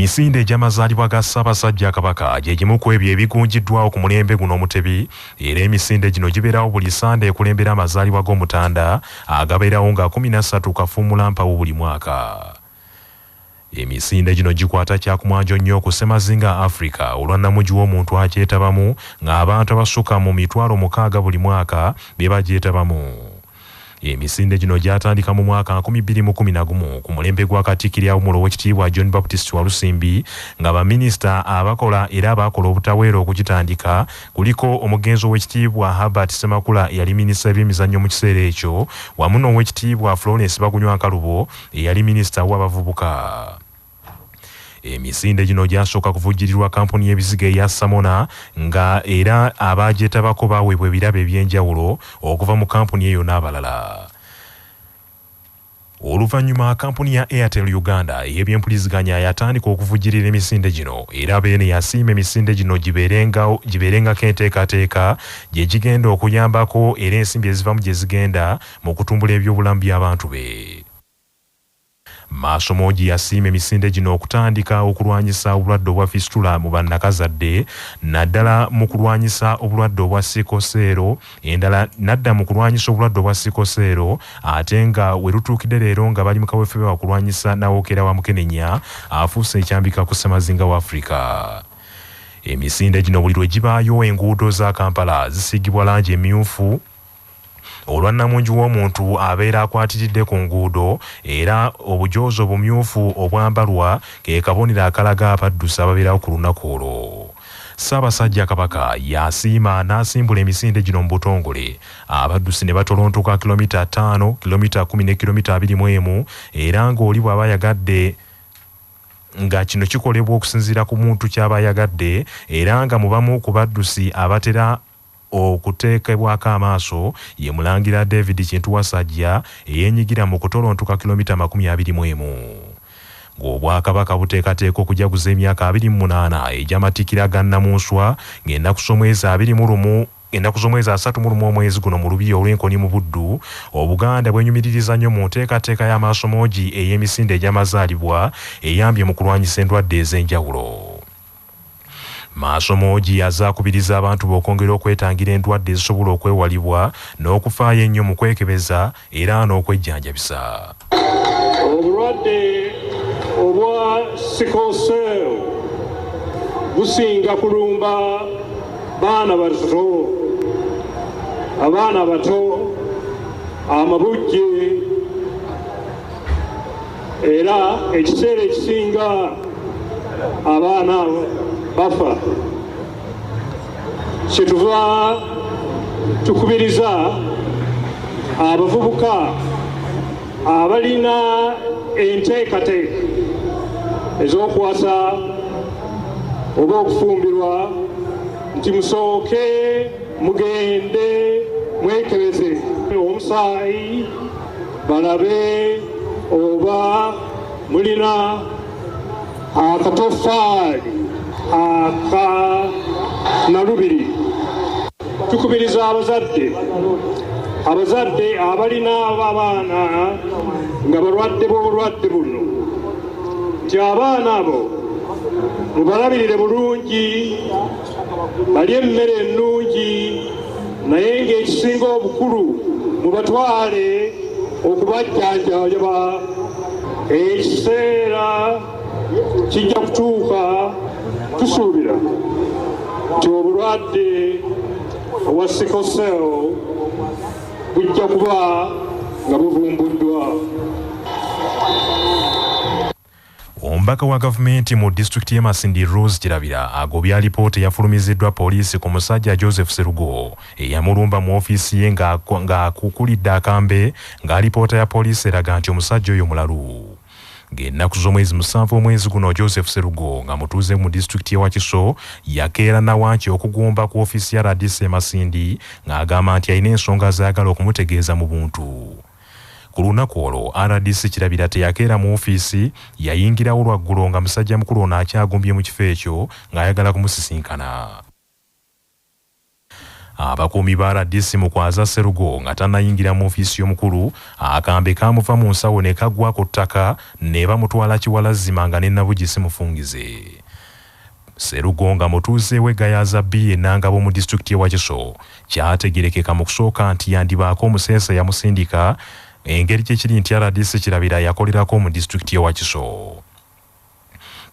Emisinde gy'amazaalibwa ga Ssaabasajja Kabaka gye gimu ku ebyo ebigunjiddwawo ku mulembe guno omutebi, era emisinde gino gibeerawo buli Sande ekulembera amazaalibwa g'Omutanda agabeerawo nga 13 Kafuumuulampawu buli mwaka. Emisinde gino gikwata kyakumwanjo nnyo ku Ssemazinga Africa olwa nnamugi w'omuntu akyetabamu ng'abantu abasukka mu 60,000 buli mwaka be bagyetabamu. Emisinde gino gyatandika mu mwaka 2011 ku mulembe gwa Katikkiro Awummula Oweekitiibwa John Baptist Walusimbi nga baminisita abakola era abakola obutaweera okugitandika kuliko omugenzi Oweekitiibwa Herbert Ssemakula eyali minisita w'emizannyo mu kiseera ekyo wamu n'Oweekitiibwa Florence Bagunywa-Kalubo eyali minisita w'abavubuka. Emisinde gino gyasooka kuvujjirirwa kampuni y'ebizigo eya Samona nga era abagyetabako baweebwa ebirabo eby'enjawulo okuva mu kampuni eyo n'abalala. Oluvannyuma kampuni ya Airtel Uganda ey'ebyempuliziganya yatandika okuvujjirira emisinde gino era beene yasiima emisinde gino gibeerengako enteekateeka gye gigenda okuyambako era ensimbi ezivamu gye zigenda mu kutumbula ebyobulamu by'abantu be. Maasomogi yasiima emisinde gino okutandika okulwanyisa obulwadde obwa fistula mu bannakazadde naddala mu kulwanyisa obulwadde obwa sikoseero endala nadda mu kulwanyisa obulwadde obwa sikoseero ate nga we lutuukidde leero nga bali mu kaweefube wa kulwanyisa Nawookera wa Mukenenya afuuse ekyambika ku Ssemazinga wa Africa. Emisinde gino buli lwe gibaayo enguudo za Kampala zisiigibwa langi emmyufu olwa nnamungi w'omuntu abeera akwatiridde ku nguudo era obujoozi obumyufu obwambalwa ke kabonero akalaga abaddusi ababeerawo ku lunaku olwo. Ssaabasajja Kabaka yasiima n'asimbula emisinde gino mu butongole abaddusi ne batolontoka kilomita 5, kilomita 10 ne kilomita 21 era ng'oli bw'aba yagadde nga kino kikolebwa okusinziira ku muntu ky'aba yagadde era nga mu bamu ku baddusi abatera okuteekebwako amaaso ye Mulangira David Kintu Wasajja eyeenyigira mu kutolontuka kilomita 21. Ng'Obwakabaka buteekateeka okujaguza emyaka 28 egy'amatikkira ga Nnamunswa ng'ennaku z'omwezi 31 omwezi guno mu Lubiri olw'enkoni mu Buddu, Obuganda bwenyumiririza nnyo mu nteekateeka y'amasomogi ey'emisinde egy'amazaalibwa eyambye mu kulwanyisa endwadde ez'enjawulo. Maasomogi azaakubiriza abantu b'okwongera okwetangira endwadde ezisobola okwewalibwa n'okufaayo ennyo mu kwekebeza era n'okwejjanjabisa. Obulwadde obwa sickle cell businga kulumba abaana bato amabujje era ekiseera ekisinga abaana bafa. Kyetuva tukubiriza abavubuka abalina enteekateeka ez'okuwasa oba okufumbirwa nti musooke mugende mwekebeze omusaayi balabe oba mulina akatofaali aka nalubiri. Tukubiriza abazadde abalina abaana nga balwadde b'obulwadde buno nti abaana abo mubalabirire bulungi, balye emmere ennungi, naye ng'ekisinga obukulu mubatwale okubajjanjaba. Ekiseera kijja kutuuka tusuubira nti obulwadde obwa sickle cell bujja kuba nga buvumbuddwa. Omubaka wa gavumenti mu disitulikiti y'e Masindi Rose Kirabira agobya alipoota eyafulumiziddwa poliisi ku musajja Joseph Serugo eyamulumba mu ofiisi ye ng'akukulidde akambe nga alipoota ya poliisi eraga nti omusajja oyo mulalu. Ng'ennaku z'omwezi 7 omwezi guno Joseph Serugo nga mutuuze mu disitulikiti y'e Wakiso yakeera Nawanki okugumba ku ofiisi ya RDC e Masindi ng'agamba nti alina ensonga zaagala okumutegeeza mu buntu. Ku lunaku olwo RDC Kirabira teyakeera mu ofiisi, yayingirawo lwaggulo nga musajja mukulu ono akyagumbye mu kifo ekyo ng'ayagala kumusisinkana. Abakuumi ba RDC Mukwaza Sserugo nga tannayingira mu ofiisi y'omukulu akambe kamuva mu nsawo ne kagwa ku ttaka ne bamutwala Kiwalazima nga ne Nabugisi mufungize. Sserugo nga mutuuze we Gayaza B Nangabo mu disitulikiti y'e Wakiso kyategerekeka mu kusooka nti yandibaako omuseesa yamusindika engeri kyekiri nti RDC kirabira yakolerako mu disitulikiti y'e Wakiso.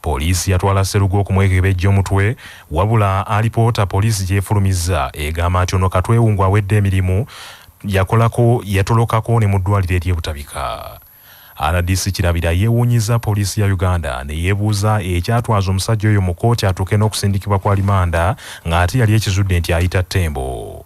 Poliisi yatwala Sserugo okumwekebejja omutwe wabula alipoota poliisi gyefulumizza egamba nti ono katwewungu awedde emirimu yatolokako ne mu ddwaliro ery'ebutabika. RDC kirabira yeewuunyiza poliisi ya Uganda ne yeebuuza ekyatwaza omusajja oyo mu kkooti atuuke n'okusindikibwa kwa limanda ng'ate yali ekizudde nti ayita Ttembo.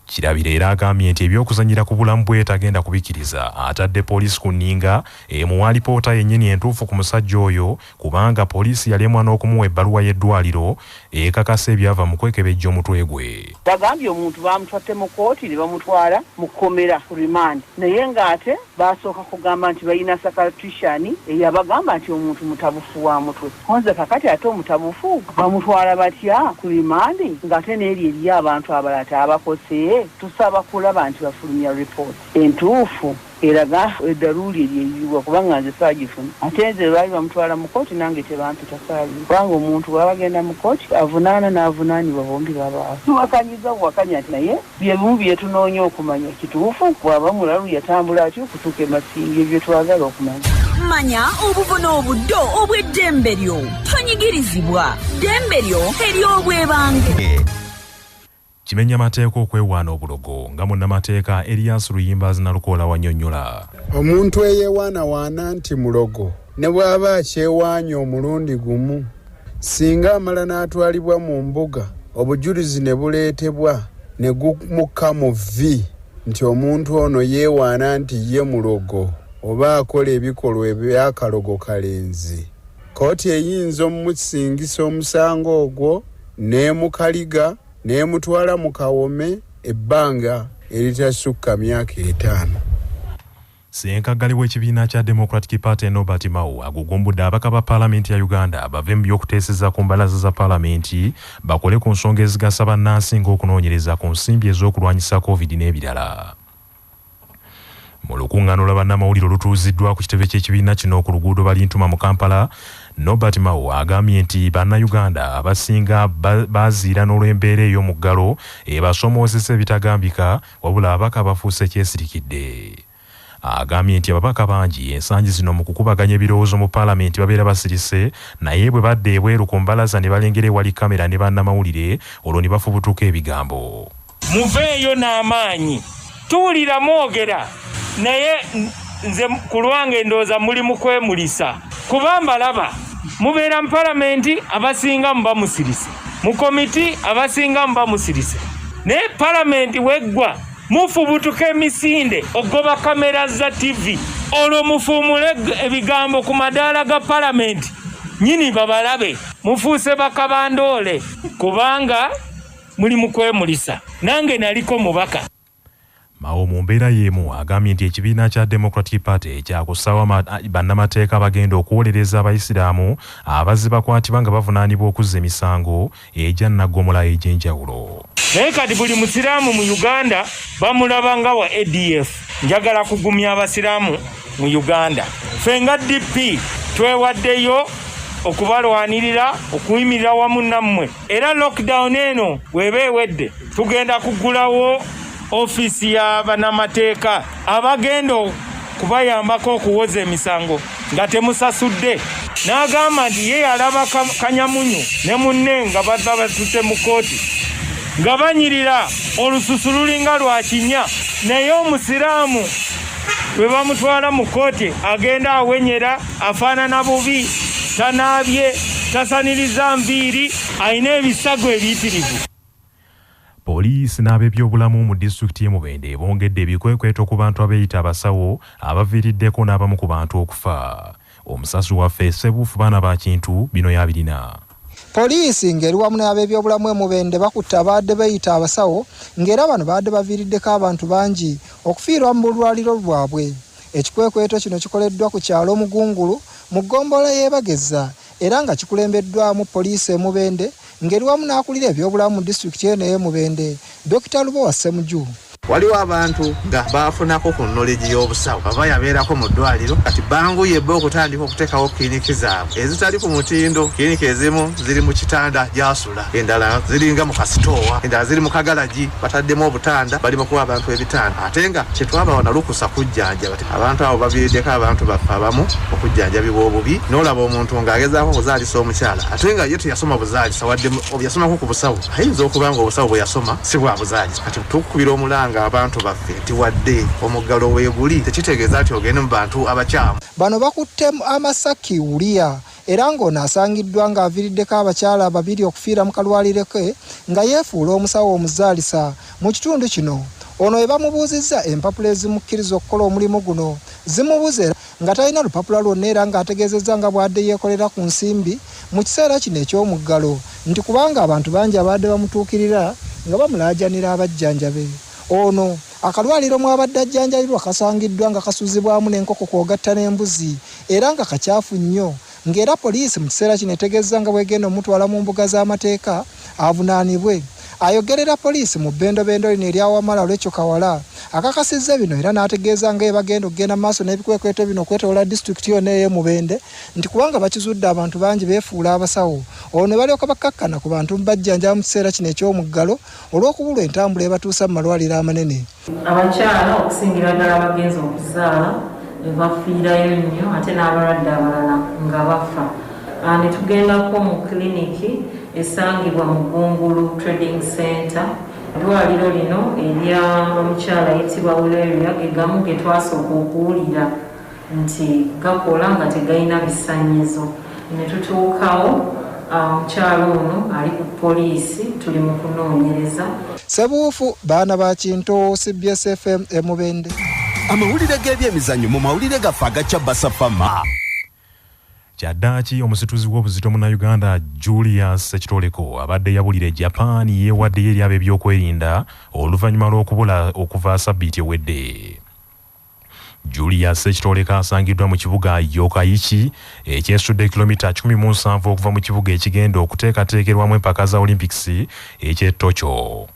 Kirabira era agambye nti ebyokuzanyira ku bulamu bwe tagenda kubikkiriza atadde poliisi ku nninga emuwa alipoota yennyini entuufu ku musajja oyo kubanga poliisi yalemwa n'okumuwa ebbaluwa y'eddwaliro ekakasa ebyava mu kwekebejja omutwe gwe. Bagambye omuntu bamutwatte mu kkooti ne bamutwala mu kkomera ku remand naye ng'ate basooka kugamba nti balina psychiatrician eyabagamba nti omuntu mutabufu wa mutwe. Konze kakati ate omutabufu bamutwala batya ku remand ng'ate n'eri eriyo abantu abalala abakoseye. Tusaba kulaba nti bafulumya report entuufu eraga eddaluuli eryeyiwa kubanga nze saagifuna ate nze baali bamutwala mu kkooti nange tebampita saali kubanga omuntu bw'abagenda mu kkooti avunaana n'avunaanibwa bombi babaawo. Tuwakanyiza buwakanya nti naye bye bimu bye tunoonya okumanya kituufu bw'aba mulalu yatambula atyo okutuuka e Masindi ebyo twagala okumanya. Manya obuvuna obuddo obw'eddembe lyo tonyigirizibwa ddembe lyo ery'obwebange. Kimenya mateeka okwewaana obulogo nga munnamateeka Elias Luyimbazi Nalukoola wannyonnyola. Omuntu eyewaanawaana nti mulogo ne bw'aba akyewaanya omulundi gumu singa amala n'atwalibwa mu mbuga obujulizi ne buleetebwa ne gumukka mu vvi nti omuntu ono yeewaana nti ye mulogo oba akola ebikolwa eby'akalogo kalenzi. Kkooti eyinza omusingisa omusango ogwo n'emukaliga n'emutwala mu kawome ebbanga eritasukka myaka 5. Ssenkaggali w'ekibiina kya Democratic Party Norbert Mao agugumbudde ababaka ba Paalamenti ya Uganda bave mu by'okuteeseza ku mbalaza za Paalamenti bakole ku nsonga ezigasa bannansi ng'okunoonyereza ku nsimbi ez'okulwanyisa COVID n'ebirala. Mu lukuŋŋaano lwa bannamawulire olutuuziddwa ku kitebe ky'ekibiina kino ku luguudo Balintuma mu Kampala, Norbert Mao agambye nti bannayuganda abasinga baziira n'olw'embeera ey'omuggalo ebasomoozesa ebitagambika wabula ababaka bafuuse kyesirikidde. Agambye nti ababaka bangi ensangi zino mu kukubaganya ebirowoozo mu Paalamenti babeera basirise naye bwe badde ebweru ku mbalaza ne balengera ewali kamera ne bannamawulire olwo ne bafubutuka ebigambo. Muveeyo n'amaanyi tuwulira mwogera naye nze ku lwange ndowooza muli mu kwemulisa kuba mbalaba mubeera mu Paalamenti abasinga muba musirise mu komiti abasinga muba musirise naye Paalamenti weggwa mufubutuka emisinde ogoba kamera za TV olwo mufuumule ebigambo ku madaala ga Paalamenti nyini babalabe mufuuse bakabandoole kubanga muli mu kwemulisa nange naliko mubaka. Mao mu mbeera y'emu agambye nti ekibiina kya Democratic Party kyakusaba bannamateeka bagenda okuwolereza abayisiraamu abazzi bakwatibwa nga bavunaanibwa okuzza emisango egya naggomola egy'enjawulo. Naye kati buli musiraamu mu Uganda bamulaba nga wa ADF. Njagala kugumya abasiraamu mu Uganda. Ffe nga DP twewaddeyo okubalwanirira okuyimirira wamu nammwe era lockdown eno bw'eba ewedde tugenda kugulawo ofisi ya bannamateeka abagenda kubayambako okuwoza emisango nga temusasudde. N'agamba nti ye yalaba Kanyamunyu ne munne nga bava batutte mu kkooti nga banyirira olususu lulinga lwa kinya naye omusiraamu bwe bamutwala mu kkooti agenda awenyera afaanana bubi tanaabye tasaniriza nviiri alina ebisago ebiyitirivu. Poliisi n'ab'ebyobulamu mu disitulikiti y'e Mubende bongedde ebikwekweto ku bantu abeeyita abasawo abaviiriddeko n'abamu ku bantu okufa. Omusasi waffe Ssebuufu baana ba Kintu bino yabirina. Poliisi ng'eri wamu n'ab'ebyobulamu e Mubende bakutte abadde beeyita abasawo ng'era bano badde baviiriddeko abantu bangi okufiirwa mu bulwaliro bwabwe. Ekikwekweto kino kikoleddwa ku kyalo Mugungulu mu ggombolola y'e Bageza era nga kikulembeddwamu poliisi e Mubende ngeri wamu n'akulira ebyobulamu mu disitulikiti eno ey'Mubende Dr. Lubowa Ssemuju. Waliwo abantu nga bafunako ku knowledge y'obusawo baba yabeerako mu ddwaliro kati banguye bo okutandika okuteekawo kiliniki zaabwe ezitali ku mutindo. Kiliniki ezimu ziri mu kitanda gyasula, endala ziringa mu kasitoowa, endala ziri mu kagalagi bataddemu obutanda bali mu kuwa abantu ebitanda. Ate nga kyetwabawa nalukusa kujjanjaba abantu abo baviiriddeko abantu baffe abamu okujjanjabibwa obubi. N'olaba omuntu ng'agezaako okuzaalisa omukyala ate nga ye teyasoma buzaalisa wadde yasomako ku busawo. Ayinza okuba nga obusawo bwe yasoma si bwa buzaalisa. Kati tukubira omulanga abantu baffe nti wadde omuggalo weeguli tekitegeeza nti ogende mu bantu abakyamu. Bano bakutte Amasaki Ulia era ng'ono asangiddwa ng'aviiriddeko abakyala babiri okufiira mu kalwaliro ke nga yeefuula omusawo omuzaalisa mu kitundu kino. Ono we bamubuuzizza empapula ezimukkiriza okukola omulimu guno zimubuze nga talina lupapula lwonna era ng'ategeezezza nga bw'adde yeekolera ku nsimbi mu kiseera kino eky'omuggalo nti kubanga abantu bangi abadde bamutuukirira nga bamulaajanira abajjanjabe. Ono akalwaliro mwabadde ajjanjalirwa kasangiddwa nga kasuzibwamu n'enkoko kwogatta n'embuzi era nga kakyafu nnyo ng'era poliisi mu kiseera kino etegeezza nga bw'egenda omutwala mu mbuga z'amateeka avunaanibwe. Ayogerera poliisi mu bbendobendo lino erya Wamala Olwekyo Kawala akakasizza bino era n'ategeeza nga bagenda okugenda maaso n'ebikwekweto bino okwetoolola disitulikiti yonna ey'Mubende nti kubanga bakizudde abantu bangi beefuula abasawo. Olwo ne balyoka bakkakkana ku bantu bajjanjaba mu kiseera kino eky'omuggalo olw'okubulwa entambula ebatuusa mu malwaliro amanene. Abakyala okusingira ddala abagenzi okuzaala bafiirayo nnyo ate n'abalwadde abalala nga bafa. Ne tugendako mu kiliniki esangibwa mu Gungulu Trading Center. Eddwaliro lino erya omukyala ayitibwa Uleria ge gamu ge twasooka okuwulira nti gakola nga tegalina bisanyizo. Ne tutuukawo omukyala ono ali ku poliisi tuli mu kunoonyereza. Sebuufu baana ba Kinto CBS FM Mubende. Amawulire g'ebyemizannyo mu mawulire gaffe agakya Basafama. Kyaddaaki omusituzi w'obuzito Munnayuganda Julius Sekitoleko abadde yabulira Japan yeewaddeyo eri ab'ebyokwerinda oluvannyuma lw'okubula okuva Ssabbiiti ewedde. Julius Sekitoleko asangiddwa mu kibuga Yokkaichi ekyesudde kilomita 17 okuva mu kibuga ekigenda okuteekateekerwamu empaka za Olympics eky'e Tokyo.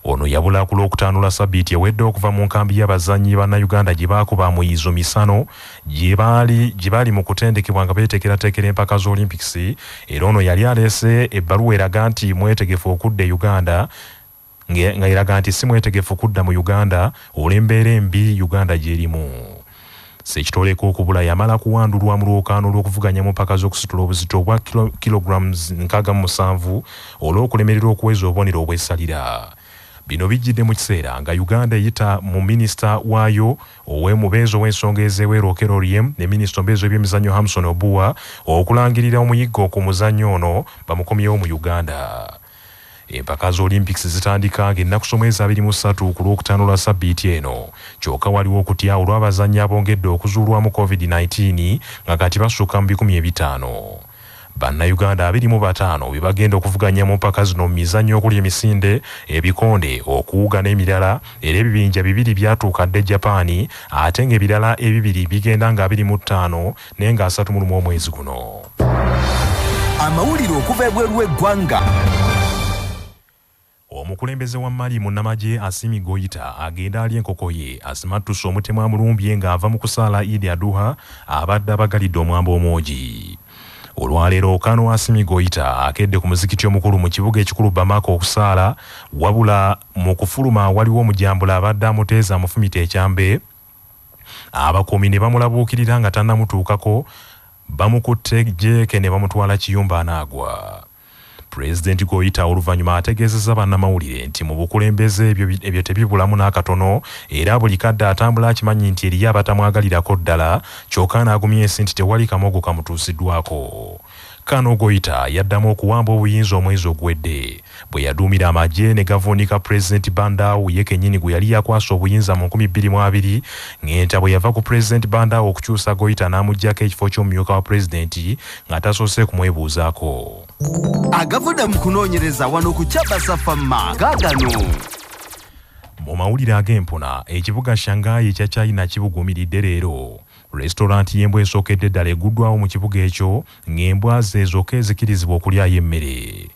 Ono yabula ku Lwokutaano Ssabbiiti ewedde okuva mu nkambi y'abazannyi bannayuganda gye baakuba muyizo misano gye baali mu kutendekebwa nga beetekerateekera empaka z'Olympics. Era ono yali aleese ebbaluwa eraga nti mwetegefu okudda e Uganda nga eraga nti si mwetegefu kudda mu Uganda olw'embeera embi Uganda gy'erimu. Sekitoleko okubula yamala kuwandulwa mu lwokaano lw'okuvuganya mu mpaka z'okusitula obuzito obwa kilograms 67 olw'okulemererwa okuweza obubonero obw'essalira. Bino bijjidde mu kiseera nga Uganda eyita mu minisita waayo ow'emubeezi ow'ensonga ez'ebweru Okello Oryem ne minisita omubeezi w'ebyemizannyo Hamson Obuwa okulangirira omuyiggo ku muzannyo ono bamukomyewo mu Uganda. Empaka z'Olympics zitandika ng'ennaku somwezi 23 ku Lwokutaano Ssabbiiti eno. Kyokka waliwo okutya olw'abazannyi abongedde okuzuulwamu COVID-19 nga kati basukka mu 500. Bannayuganda 25 be bagenda okuvuganya mu mpaka zino mu mizannyo okuli emisinde, ebikonde, okuwuga n'emirala. Era ebibinja 2 byatuuka dde Japaani ate ng'ebirala 2 bigenda nga 25 naye nga 31 omwezi guno. Amawulire okuva ebweru w'eggwanga. Omukulembeze wa Mali munnamagye Assimi Goïta agenda ali enkoko ye asimattuse omutemu amulumbye ng'ava mu kusaala Idi Aduha abadde abagalidde omwamba omwogi. Olwaleero Kano Assimi Goïta akedde ku muzikiti omukulu mu kibuga ekikulu Bamako okusaala wabula mu kufuluma waliwo omujambula abadde amuteeza amufumita ekyambe. Abakuumi ne bamulabuukirira nga tannamutuukako bamukutte jeeke ne bamutwala Kiyumba anaagwa. President Goïta oluvannyuma ategeezezza bannamawulire nti mu bukulembeze ebyo tebibulamu n'akatono era buli kadde atambula akimanyi nti eriyo abatamwagalirako ddala kyokka n'agumya ensi nti tewali kamogo kamutuusiddwako. Kano Goïta yaddamu okuwamba obuyinza omwezi oguwedde bwe yaduumira amagye ne gavuunika President Bandao ye kennyini gwe yali yakwasa obuyinza mu 2020 ng'enta bwe yava ku President Bandao okukyusa Goïta n'amuggyako ekifo ky'omumyuka wa pulezidenti nga tasoose kumwebuuzaako. Agavudde mu kunoonyereza wano ku Basafama gaagano. Mu mawulire ag'empuna ekibuga Shanghai ekya China kibuguumiridde leero. Restaurant y'embwa esookedde ddala eguddwawo mu kibuga ekyo ng'embwa ze zokka ezikirizibwa okulyayo emmere.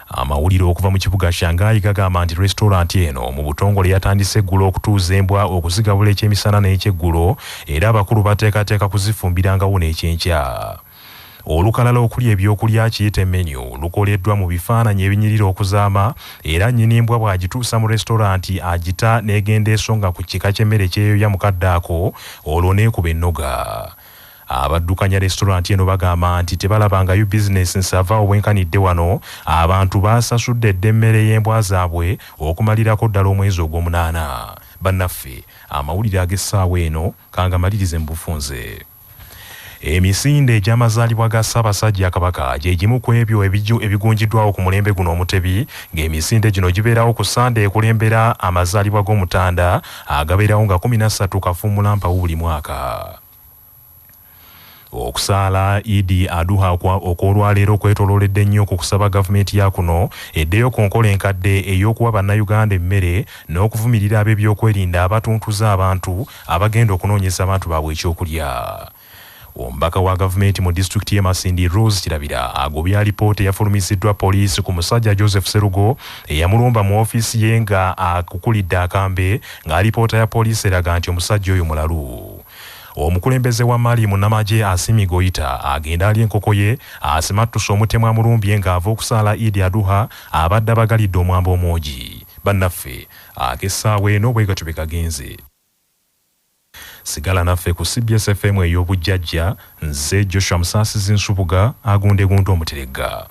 Amawulire okuva mu kibuga Shanghai gagamba nti restaurant eno mu butongole yatandise eggulo okutuuza embwa okuzigabula ekyemisana n'ekyeggulo era abakulu bateekateeka kuzifumbirangawo n'ekyenkya. Olukalala okuli ebyokulya kiyite menu lukoleddwa mu bifaananyi ebinyirira okuzaama era nnyini embwa bw'agituusa mu restaurant agita n'egenda esonga ku kika ky'emmere kyeyoya mu kaddaako olwo n'ekuba ennoga. Abaddukanya restaurant eno bagamba nti tebalabangayo bizinesi nsava obwenkanidde wano abantu baasasudde dda emmere y'embwa zaabwe okumalirako ddala omwezi ogw'omunaana. Bannaffe amawulire ag'essaawa eno kangamalirize mu bufunze. Emisinde egy'amazaalibwa ga Ssaabasajja Kabaka gye gimu ku ebyo ebigunjiddwawo ku mulembe guno omutebi ng'emisinde gino gibeerawo ku Sande ekulembera amazaalibwa g'Omutanda agabeerawo nga 13 Kafuumulampawu buli mwaka. Okusaala Idi Aduha okw'olwaleero kwetolooledde nnyo ku kusaba gavumenti ya kuno eddeyo ku nkola enkadde ey'okuwa bannayuganda emmere n'okuvumirira ab'ebyokwerinda abatuntuza abantu abagenda okunoonyeza abantu baabwe ekyokulya. Omubaka wa gavumenti mu disitulikiti y'e Masindi Rose Kirabira agobya alipoota eyafulumiziddwa poliisi ku musajja Joseph Serugo eyamulumba mu ofiisi ye nga akukulidde akambe nga alipoota ya poliisi eraga nti omusajja oyo mulalu. Omukulembeze wa Mali munnamagye Assimi Goita agenda ali enkoko ye asimattuse omutemu amulumbye ng'ava okusaala Idi Aduha abadde abagalidde omwamba omwogi. Bannaffe ak'essaawa eno bwe gatyo bwe kagenze. Sigala naffe ku CBS FM ey'obujjajja nze Joshua Musaasizi Nsubuga agundegunde omuteregga.